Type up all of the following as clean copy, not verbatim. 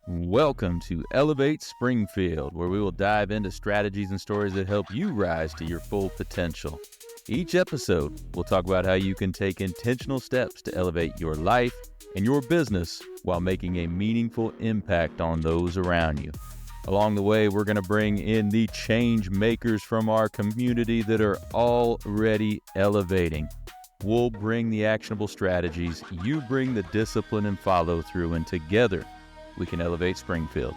Welcome to Elevate Springfield, where we will dive into strategies and stories that help you rise to your full potential. Each episode, we'll talk about how you can take intentional steps to elevate your life and your business while making a meaningful impact on those around you. Along the way, we're going to bring in the change makers from our community that are already elevating. We'll bring the actionable strategies, you bring the discipline and follow through, and together, we can elevate Springfield.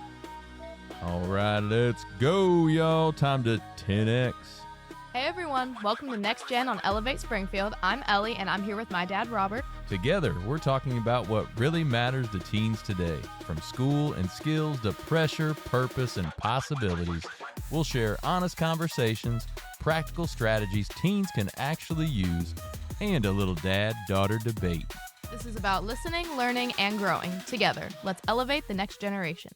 All right, let's go, y'all. Time to 10X. Hey everyone, welcome to NextGen on Elevate Springfield. I'm Ellie and I'm here with my dad, Robert. Together, we're talking about what really matters to teens today. From school and skills to pressure, purpose, and possibilities, we'll share honest conversations, practical strategies teens can actually use, and a little dad-daughter debate. This is about listening, learning, and growing. Together, let's elevate the next generation.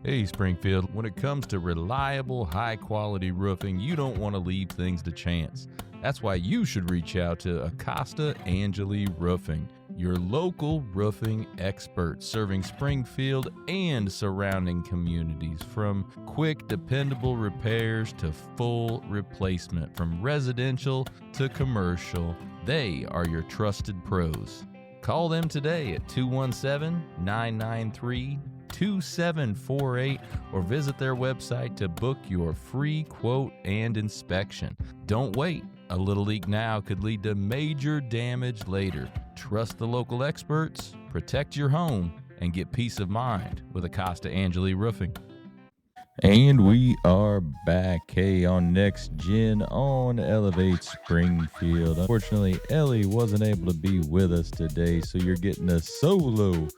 Hey Springfield, when it comes to reliable, high-quality roofing, you don't want to leave things to chance. That's why you should reach out to Acosta Angeli Roofing, your local roofing expert serving Springfield and surrounding communities. From quick, dependable repairs to full replacement, from residential to commercial, they are your trusted pros. Call them today at 217-993-2748 or visit their website to book your free quote and inspection. Don't wait. A little leak now could lead to major damage later. Trust the local experts, protect your home, and get peace of mind with Acosta Angeli Roofing. And we are back, hey, on NextGen on Elevate Springfield. Unfortunately, Ellie wasn't able to be with us today, so you're getting a solo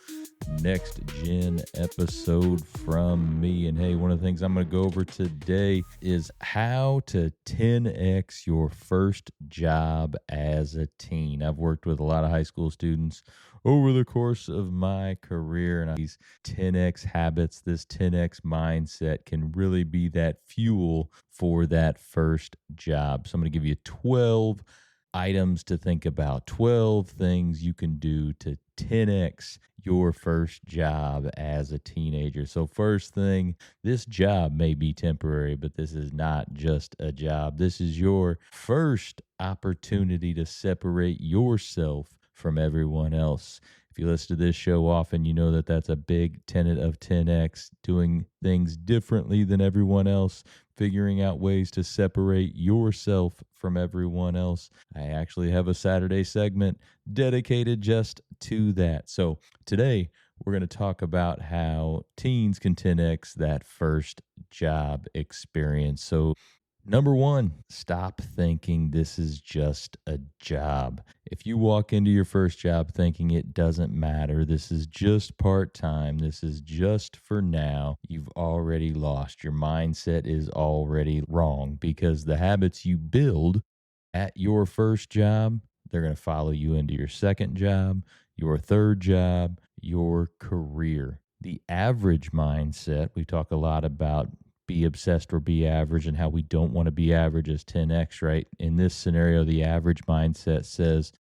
NextGen episode from me. And hey, one of the things I'm going to go over today is how to 10X your first job as a teen. I've worked with a lot of high school students over the course of my career, and these 10X habits, this 10X mindset can really be that fuel for that first job. So I'm going to give you 12 items to think about, 12 things you can do to 10X your first job as a teenager. So first thing, this job may be temporary, but this is not just a job. This is your first opportunity to separate yourself from everyone else. If you listen to this show often, you know that that's a big tenet of 10X, doing things differently than everyone else, figuring out ways to separate yourself from everyone else. I actually have a Saturday segment dedicated just to that. So today, we're going to talk about how teens can 10X that first job experience. So number one, stop thinking this is just a job. If you walk into your first job thinking it doesn't matter, this is just part-time, this is just for now, you've already lost. Your mindset is already wrong, because the habits you build at your first job, they're going to follow you into your second job, your third job, your career. The average mindset, we talk a lot about be obsessed or be average, and how we don't want to be average as 10X, right? In this scenario, the average mindset says,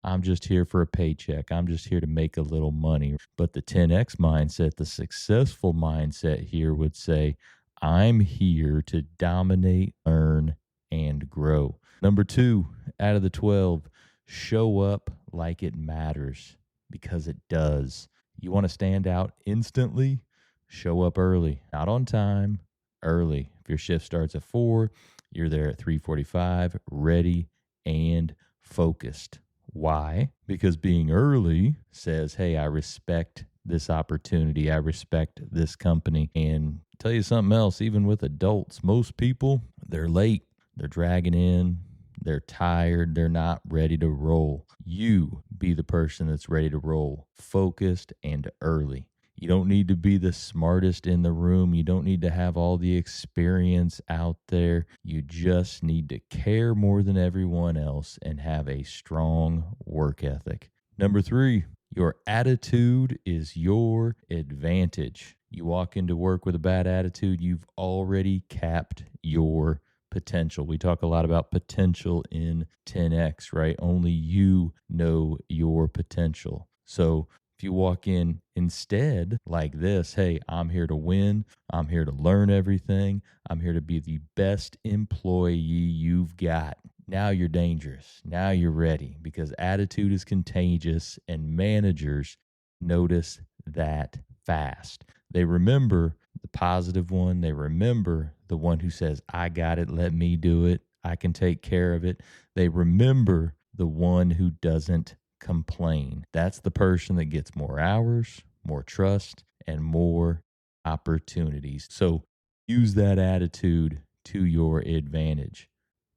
I'm just here for a paycheck. I'm just here to make a little money. But the 10X mindset, the successful mindset here would say, I'm here to dominate, earn, and grow. Number two, out of the 12, show up like it matters, because it does. You want to stand out instantly? Show up early, not on time, early. If your shift starts at 4, you're there at 3:45, ready and focused. Why? Because being early says, hey, I respect this opportunity. I respect this company. And tell you something else, even with adults, most people, they're late. They're dragging in. They're tired. They're not ready to roll. You be the person that's ready to roll, focused and early. You don't need to be the smartest in the room. You don't need to have all the experience out there. You just need to care more than everyone else and have a strong work ethic. Number 3, your attitude is your advantage. You walk into work with a bad attitude, you've already capped your potential. We talk a lot about potential in 10X, right? Only you know your potential. So If you walk in instead like this, hey, I'm here to win. I'm here to learn everything. I'm here to be the best employee you've got. Now you're dangerous. Now you're ready, because attitude is contagious and managers notice that fast. They remember the positive one. They remember the one who says, I got it. Let me do it. I can take care of it. They remember the one who doesn't complain. That's the person that gets more hours, more trust, and more opportunities. So use that attitude to your advantage.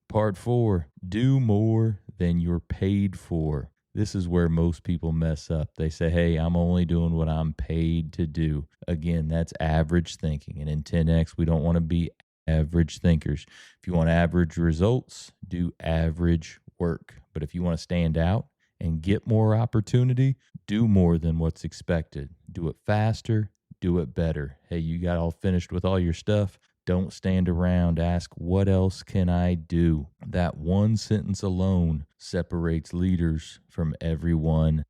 Part 4, do more than you're paid for. This is where most people mess up. They say, hey, I'm only doing what I'm paid to do. Again, that's average thinking. And in 10X, we don't want to be average thinkers. If you want average results, do average work. But if you want to stand out and get more opportunity, do more than what's expected. Do it faster, do it better. Hey, you got all finished with all your stuff. Don't stand around. Ask, what else can I do? That one sentence alone separates leaders from everyone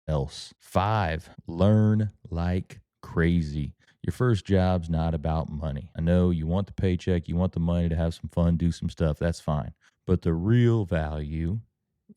else. 5, learn like crazy. Your first job's not about money. I know you want the paycheck, you want the money to have some fun, do some stuff. That's fine. But the real value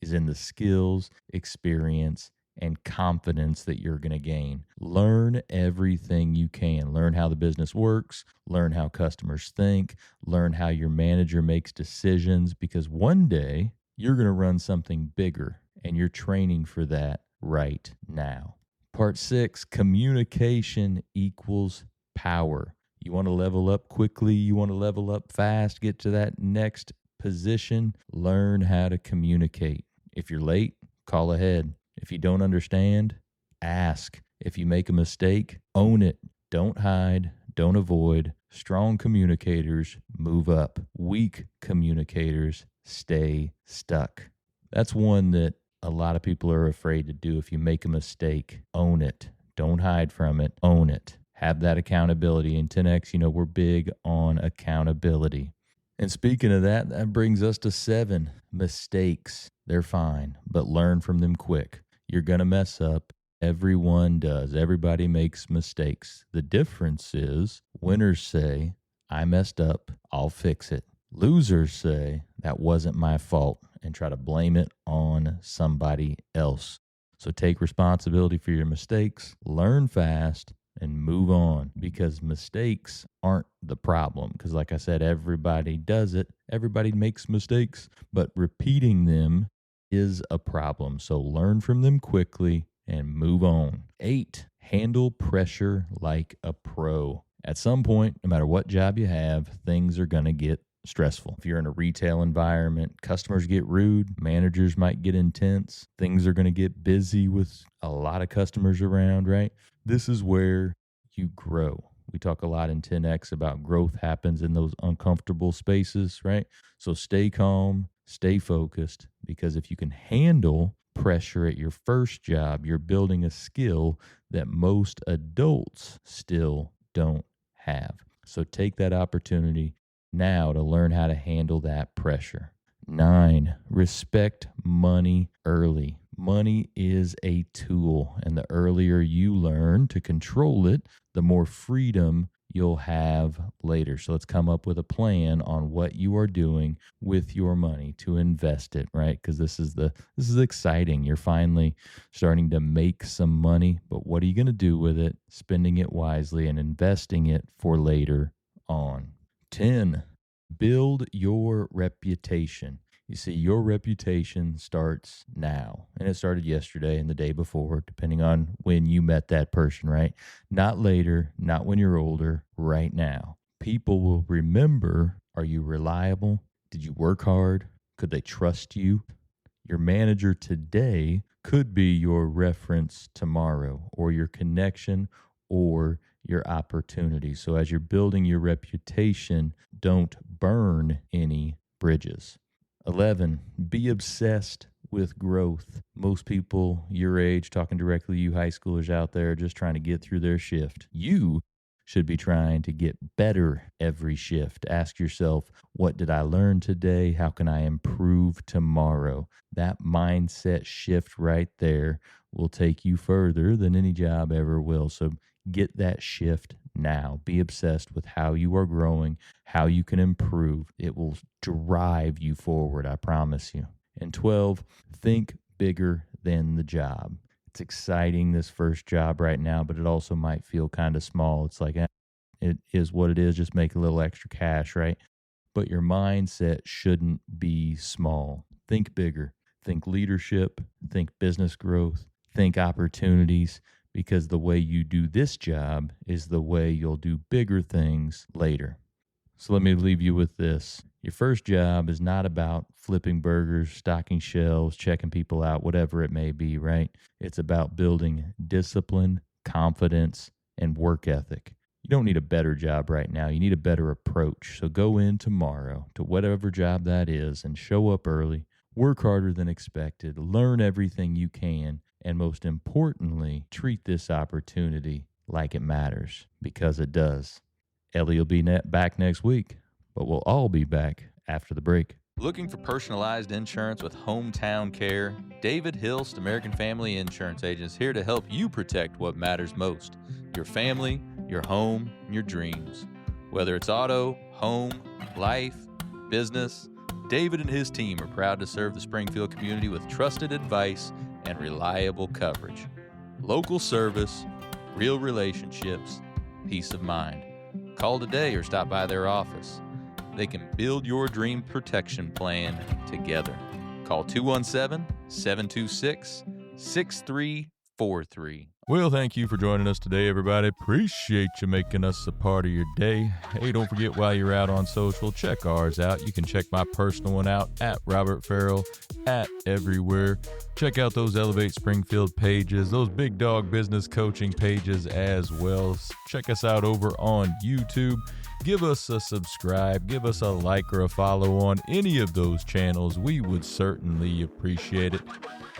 is in the skills, experience, and confidence that you're going to gain. Learn everything you can. Learn how the business works, learn how customers think, learn how your manager makes decisions, because one day you're going to run something bigger and you're training for that right now. Part 6, communication equals power. You want to level up quickly, you want to level up fast, get to that next position, learn how to communicate. If you're late, call ahead. If you don't understand, ask. If you make a mistake, own it. Don't hide, don't avoid. Strong communicators move up. Weak communicators stay stuck. That's one that a lot of people are afraid to do. If you make a mistake, own it. Don't hide from it. Own it. Have that accountability. In 10X, we're big on accountability. And speaking of that, that brings us to 7, mistakes. They're fine, but learn from them quick. You're going to mess up. Everyone does. Everybody makes mistakes. The difference is winners say, I messed up, I'll fix it. Losers say, that wasn't my fault, and try to blame it on somebody else. So take responsibility for your mistakes, learn fast, and move on, because mistakes aren't the problem. Because like I said, everybody does it. Everybody makes mistakes, but repeating them is a problem. So learn from them quickly and move on. 8, handle pressure like a pro. At some point, no matter what job you have, things are going to get stressful. If you're in a retail environment, customers get rude, managers might get intense, things are going to get busy with a lot of customers around, right? This is where you grow. We talk a lot in 10X about growth happens in those uncomfortable spaces, right? So stay calm, stay focused, because if you can handle pressure at your first job, you're building a skill that most adults still don't have. So take that opportunity now to learn how to handle that pressure. 9, respect money early. Money is a tool, and the earlier you learn to control it, the more freedom you'll have later. So let's come up with a plan on what you are doing with your money to invest it, right? Because this is exciting. You're finally starting to make some money, but what are you going to do with it? Spending it wisely and investing it for later on. 10, build your reputation. You see, your reputation starts now, and it started yesterday and the day before, depending on when you met that person, right? Not later, not when you're older, right now. People will remember, are you reliable? Did you work hard? Could they trust you? Your manager today could be your reference tomorrow, or your connection, or your opportunity. So as you're building your reputation, don't burn any bridges. 11, be obsessed with growth. Most people your age, talking directly to you high schoolers out there, just trying to get through their shift. You should be trying to get better every shift. Ask yourself, what did I learn today? How can I improve tomorrow? That mindset shift right there will take you further than any job ever will. So get that shift now. Be obsessed with how you are growing, how you can improve. It will drive you forward, I promise you. And 12, think bigger than the job. It's exciting, this first job right now, but it also might feel kind of small. It's like, it is what it is, just make a little extra cash, right? But your mindset shouldn't be small. Think bigger. Think leadership, think business growth, think opportunities, because the way you do this job is the way you'll do bigger things later. So let me leave you with this. Your first job is not about flipping burgers, stocking shelves, checking people out, whatever it may be, right? It's about building discipline, confidence, and work ethic. You don't need a better job right now. You need a better approach. So go in tomorrow to whatever job that is and show up early. Work harder than expected, learn everything you can, and most importantly, treat this opportunity like it matters, because it does. Ellie will be back next week, but we'll all be back after the break. Looking for personalized insurance with hometown care? David Hilst, American Family Insurance Agent, is here to help you protect what matters most: your family, your home, and your dreams. Whether it's auto, home, life, business, David and his team are proud to serve the Springfield community with trusted advice and reliable coverage. Local service, real relationships, peace of mind. Call today or stop by their office. They can build your dream protection plan together. Call 217-726-6343. Well, thank you for joining us today, everybody. Appreciate you making us a part of your day. Hey, don't forget, while you're out on social, check ours out. You can check my personal one out at Robert Ferriell, at everywhere. Check out those Elevate Springfield pages, those Big Dog Business Coaching pages as well. Check us out over on YouTube. Give us a subscribe, give us a like or a follow on any of those channels. We would certainly appreciate it.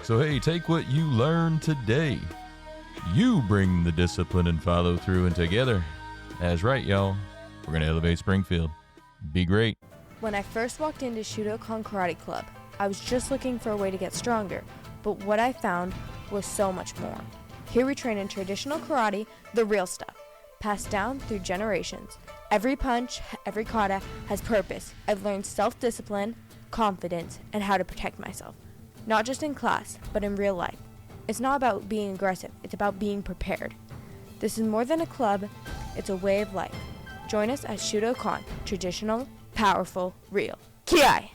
So, hey, take what you learned today. You bring the discipline and follow through, and together, that's right, y'all, we're going to elevate Springfield. Be great. When I first walked into Shudokan Karate Club, I was just looking for a way to get stronger, but what I found was so much more. Here we train in traditional karate, the real stuff, passed down through generations. Every punch, every kata has purpose. I've learned self-discipline, confidence, and how to protect myself. Not just in class, but in real life. It's not about being aggressive, it's about being prepared. This is more than a club, it's a way of life. Join us at Shudokan, traditional, powerful, real. Ki-ai!